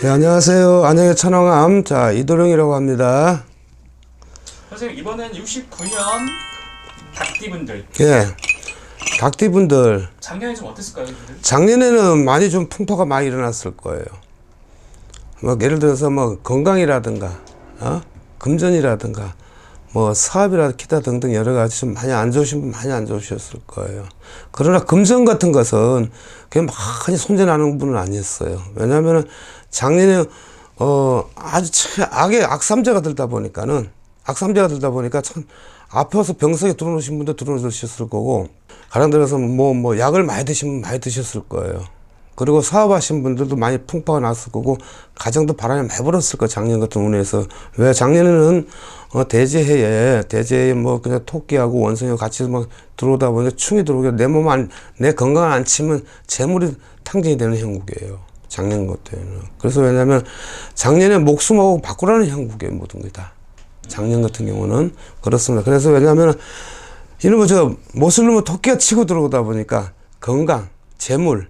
네, 안녕하세요. 안녕의 천왕암. 자, 이도령이라고 합니다. 선생님, 이번엔 69년 닭띠분들 예. 닭띠분들, 작년에 좀 어땠을까요? 분들? 작년에는 많이 좀 풍파가 많이 일어났을 거예요. 뭐, 예를 들어서 뭐, 건강이라든가, 금전이라든가, 뭐, 사업이라든가, 기타 등등 여러 가지 좀 많이 안 좋으신 분 많이 안 좋으셨을 거예요. 그러나 금전 같은 것은 그게 많이 손재나는 분은 아니었어요. 왜냐면은 작년에, 아주 악의 악삼재가 들다 보니까는, 참, 아파서 병석에 들어오신 분도 들어오셨을 거고, 가령 들어서 뭐, 약을 많이 드신 분 많이 드셨을 거예요. 그리고 사업하신 분들도 많이 풍파가 났을 거고, 가정도 바람이 많이 불었을 거예요. 작년 같은 운에서. 왜 작년에는, 대제해에 뭐, 그냥 토끼하고 원숭이하고 같이 막 들어오다 보니까 충이 들어오게 내 건강을 안 치면 재물이 탕진이 되는 형국이에요. 작년 같은 그래서 왜냐면 작년에 목숨하고 바꾸라는 형국이에요. 모든 게 다. 작년 같은 경우는 그렇습니다. 그래서 왜냐하면 이놈의 못을 넣으면 토끼가 치고 들어오다 보니까 건강, 재물,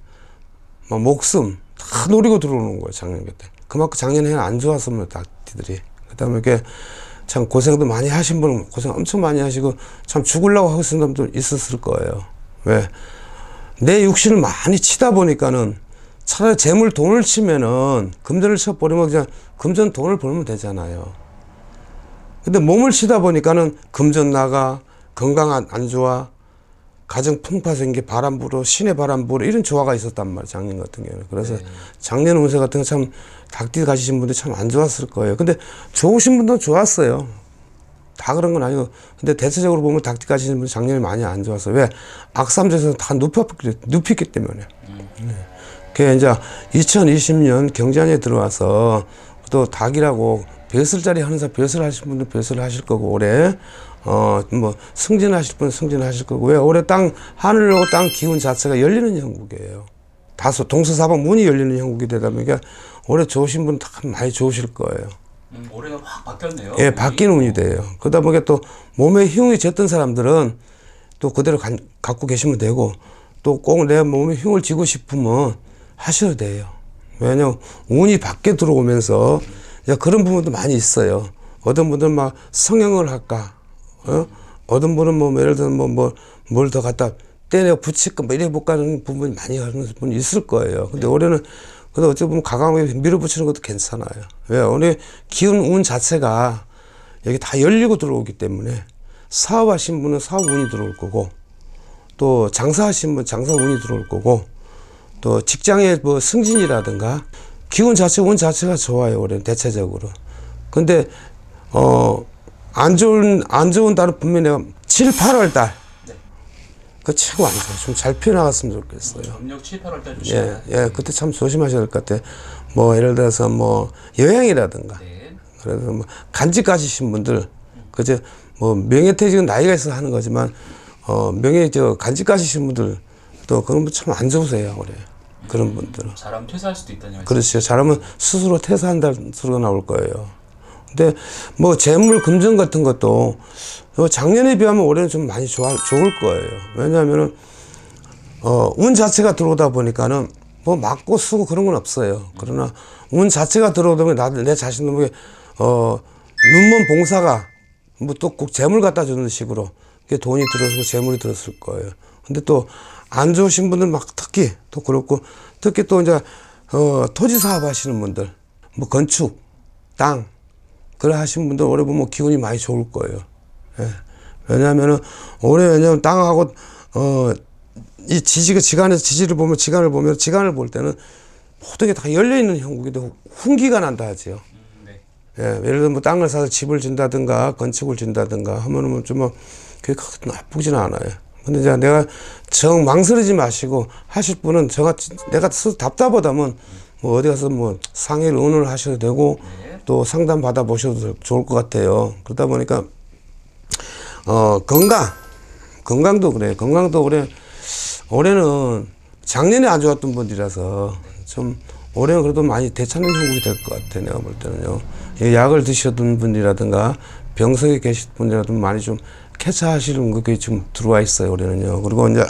뭐 목숨 다 노리고 들어오는 거예요. 작년 그때. 그만큼 작년에 안 좋았습니다. 닭띠들이. 그다음에 이렇게 참 고생도 많이 하신 분은 고생 엄청 많이 하시고 참 죽으려고 하고 있는 사람도 있었을 거예요. 왜? 내 육신을 많이 치다 보니까는 차라리 재물 돈을 치면은 금전을 쳐버리면 그냥 금전 돈을 벌면 되잖아요. 근데 몸을 치다 보니까는 금전 나가, 건강 안 좋아, 가정 풍파 생기, 바람 불어, 신의 바람 불어, 이런 조화가 있었단 말이에요. 작년 같은 경우는. 그래서 작년 운세 같은 거 참 닭띠 가지신 분들 참 안 좋았을 거예요. 근데 좋으신 분도 좋았어요. 다 그런 건 아니고. 근데 대체적으로 보면 닭띠 가지신 분들 작년에 많이 안 좋았어요. 왜? 악삼재에서 다 눕혔기 때문에. 그게 이제 2020년 경자년에 들어와서 또 닭이라고 벼슬자리 하는 사람 벼슬 하실 분들 벼슬 하실 거고 올해 뭐 승진하실 분은 승진하실 거고 왜 올해 하늘하고 땅 기운 자체가 열리는 형국이에요. 다소 동서사방 문이 열리는 형국이 되다 보니까 올해 좋으신 분은 다 많이 좋으실 거예요. 올해는 확 바뀌었네요. 예, 바뀌는 운이 돼요. 그러다 보니까 또 몸에 힘이 졌던 사람들은 또 그대로 갖고 계시면 되고 또 꼭 내 몸에 힘을 쥐고 싶으면 하셔도 돼요. 왜냐면 운이 밖에 들어오면서 그런 부분도 많이 있어요. 어떤 분들은 막 성형을 할까, 어떤 분은 뭐 예를 들어 뭘 더 갖다 때려 붙일까, 뭐 이래 볼까 하는 부분이 많이 하는 분이 있을 거예요. 근데 올해는 그래도 어찌 보면 가감하게 밀어붙이는 것도 괜찮아요. 왜? 올해 기운 운 자체가 여기 다 열리고 들어오기 때문에 사업하신 분은 사업 운이 들어올 거고 또 장사하신 분은 장사 운이 들어올 거고 또 직장의 뭐 승진이라든가 기운 자체, 운 자체가 좋아요, 올해는 대체적으로. 근데, 안 좋은 달은 분명히 내가 7, 8월 달. 네. 그거 최고 안 좋아. 좀 잘 피어나갔으면 좋겠어요. 음력 7, 8월 달 조심해야 예, 그때 참 조심하셔야 될 것 같아. 뭐, 예를 들어서 뭐, 여행이라든가. 네. 그래서 뭐, 간직 가지신 분들, 그제 뭐, 명예퇴직은 나이가 있어서 하는 거지만, 간직 가지신 분들, 또 그런 분 참 안 좋으세요, 올해. 그런 분들은. 잘하면 퇴사할 수도 있다는 말씀. 그렇죠. 잘하면 스스로 퇴사한다는 소리가 나올 거예요. 근데 뭐 재물, 금전 같은 것도 작년에 비하면 올해는 좀 많이 좋을 거예요. 왜냐하면은 운 자체가 들어오다 보니까는 뭐 맞고 쓰고 그런 건 없어요. 그러나 운 자체가 들어오다 보니 내 자신도 모르게 눈먼 봉사가 뭐 또 꼭 재물 갖다 주는 식으로 그게 돈이 들어서 재물이 들었을 거예요. 근데 또 안 좋으신 분들 막 특히 또 그렇고 특히 또 이제 토지 사업 하시는 분들 뭐 건축 땅 그래 하시는 분들 올해 보면 기운이 많이 좋을 거예요. 예. 왜냐하면은 왜냐면 땅하고 이 지간을 보면 지간을 볼 때는 모든 게 다 열려 있는 형국인데 훈기가 난다 하지요. 네. 예, 예를 들면 뭐 땅을 사서 집을 짓는다든가 건축을 짓는다든가 하면은 좀 그게 그렇게 나쁘지는 않아요. 근데 이제 내가 망설이지 마시고 하실 분은 내가 스스로 답답하다면 뭐 어디 가서 뭐 상의를 의논을 하셔도 되고 또 상담 받아 보셔도 좋을 것 같아요. 그러다 보니까 건강도 그래. 올해는 작년에 안 좋았던 분들이라서 좀 올해는 그래도 많이 되찾는 형국이 될 것 같아. 내가 볼 때는요. 약을 드셨던 분이라든가 병석에 계신 분이라도 많이 좀 캐치하시는 그게 좀 들어와 있어요, 올해는요. 그리고 이제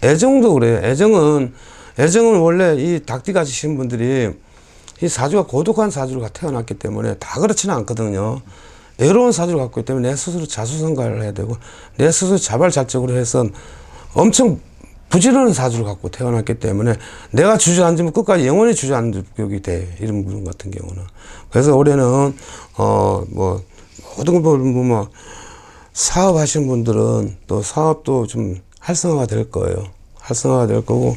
애정도 그래요. 애정은 원래 이 닭띠 가지신 분들이 이 사주가 고독한 사주가 태어났기 때문에 다 그렇지는 않거든요. 외로운 사주를 갖고 있기 때문에 내 스스로 자수성가를 해야 되고 내 스스로 자발자적으로 해서 엄청 부지런한 사주를 갖고 태어났기 때문에 내가 주저앉으면 끝까지 영원히 주저앉게 돼. 이런 분 같은 경우는. 그래서 올해는 뭐 모든 걸 보면 사업하시는 분들은 또 사업도 좀 활성화가 될 거예요. 활성화가 될 거고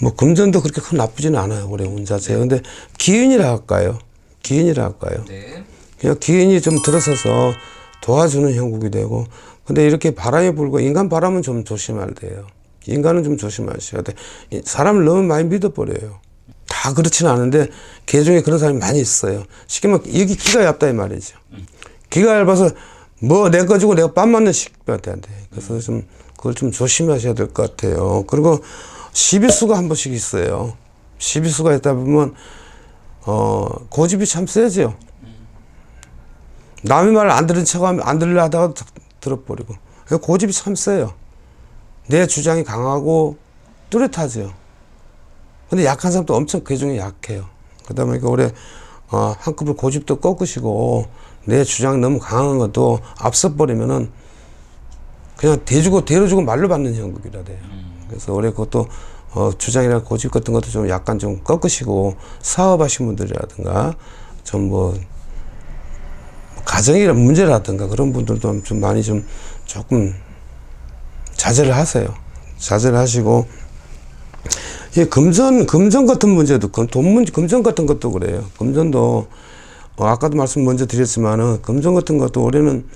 뭐 금전도 그렇게 큰 나쁘지는 않아요. 올해 운 자체가. 근데 기운이라 할까요? 기운이라 할까요? 네. 그냥 기운이 좀 들어서서 도와주는 형국이 되고 근데 이렇게 바람이 불고 인간 바람은 좀 조심해야 돼요. 인간은 좀 조심하셔야 돼. 사람을 너무 많이 믿어버려요. 다 그렇지는 않은데 개 중에 그런 사람이 많이 있어요. 쉽게 말하면 여기 기가 얇다 이 말이죠. 기가 얇아서 뭐 내 거 주고 내가 밥 맞는 식밖에 안 돼. 그래서 좀 그걸 좀 조심하셔야 될 것 같아요. 그리고 시비수가 한 번씩 있어요. 시비수가 있다 보면 고집이 참 세죠. 남의 말을 안 들은 척하면 안 들으려 하다가 들어버리고 고집이 참 세요. 내 주장이 강하고 뚜렷하죠. 근데 약한 사람도 엄청 그 중에 약해요. 그러다 보니까 올해 한꺼번에 고집도 꺾으시고 내 주장 너무 강한 것도 앞서버리면은 그냥 대주고 말로 받는 형국이라 돼요. 그래서 올해 그것도 주장이나 고집 같은 것도 좀 약간 좀 꺾으시고 사업하신 분들이라든가 좀 뭐 가정이나 문제라든가 그런 분들도 좀 많이 좀 조금 자제를 하세요. 자제를 하시고 이 금전 같은 문제도 금전 같은 것도 그래요. 금전도 아까도 말씀 먼저 드렸지만은 금전 같은 것도 올해는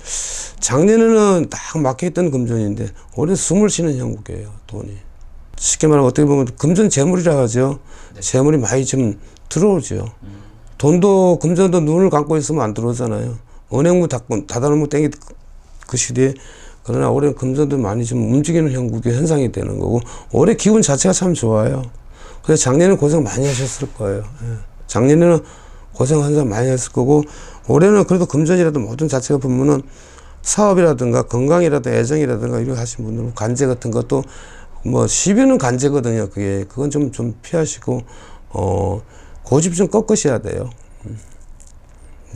작년에는 딱 막혀있던 금전인데 올해는 숨을 쉬는 형국이에요. 돈이 쉽게 말하면 어떻게 보면 금전 재물이라 하죠. 네. 재물이 많이 좀 들어오죠. 돈도 금전도 눈을 감고 있으면 안 들어오잖아요. 은행문 닫아놓으면 땡기 그 시대에 그러나 올해는 금전도 많이 좀 움직이는 형국의 현상이 되는 거고 올해 기운 자체가 참 좋아요. 그래서 작년에는 고생 많이 하셨을 거예요. 예. 작년에는 고생 항상 많이 했을 거고 올해는 그래도 금전이라도 모든 자체가 보면은 사업이라든가 건강이라든가 애정이라든가 이런 하신 분들은 관제 같은 것도 뭐 시비는 관제거든요. 그건 좀 피하시고 고집 좀 꺾으셔야 돼요.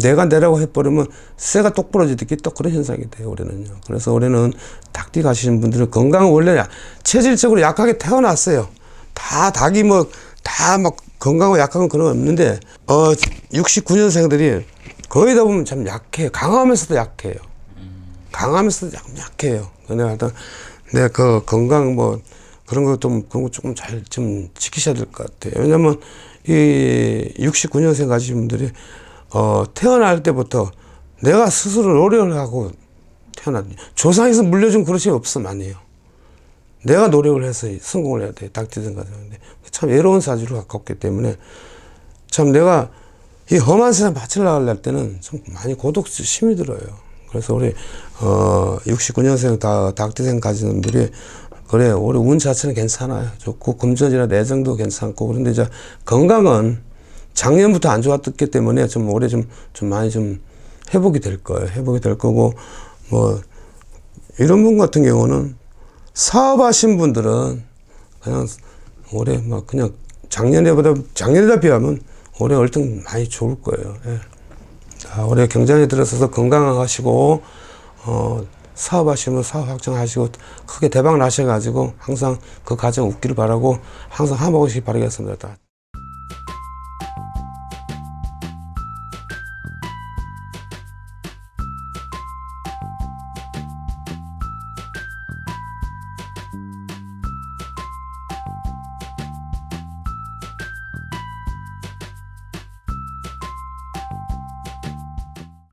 내가 내라고 해버리면 쇠가 똑 부러지듯이 또 그런 현상이 돼요, 올해는요. 그래서 올해는 닭띠 가시는 분들은 건강은 원래 체질적으로 약하게 태어났어요. 닭이 다 막 건강하고 약한 건 그런 거 없는데, 69년생들이 거의 다 보면 참 약해요. 강하면서도 약해요. 강하면서도 약해요. 내가 그 건강 그런 거 조금 잘 좀 지키셔야 될 것 같아요. 왜냐면 이 69년생 가시는 분들이 태어날 때부터 내가 스스로 노력을 하고 조상에서 물려준 그릇이 없으면 안 해요. 내가 노력을 해서 성공을 해야 돼. 닭띠생 가정인데 참 외로운 사주를 갖고 있기 때문에 참 내가 이 험한 세상 밭을 나가려 때는 좀 많이 고독심이 들어요. 그래서 우리 69년생 닭띠생 가지는 분들이 그래 올해 운 자체는 괜찮아요. 좋고 금전이나 내정도 괜찮고 그런데 이제 건강은 작년부터 안 좋았기 때문에 좀 올해 좀 많이 좀 회복이 될 거예요. 회복이 될 거고 이런 분 같은 경우는 사업하신 분들은 그냥 올해 그냥 작년에다 비하면 올해 얼른 많이 좋을 거예요. 예. 올해 경장에 들어서서 건강하시고 사업하시면 사업 확정하시고 크게 대박 나셔가지고 항상 그 가정 웃기를 바라고 항상 화목하시기 바라겠습니다.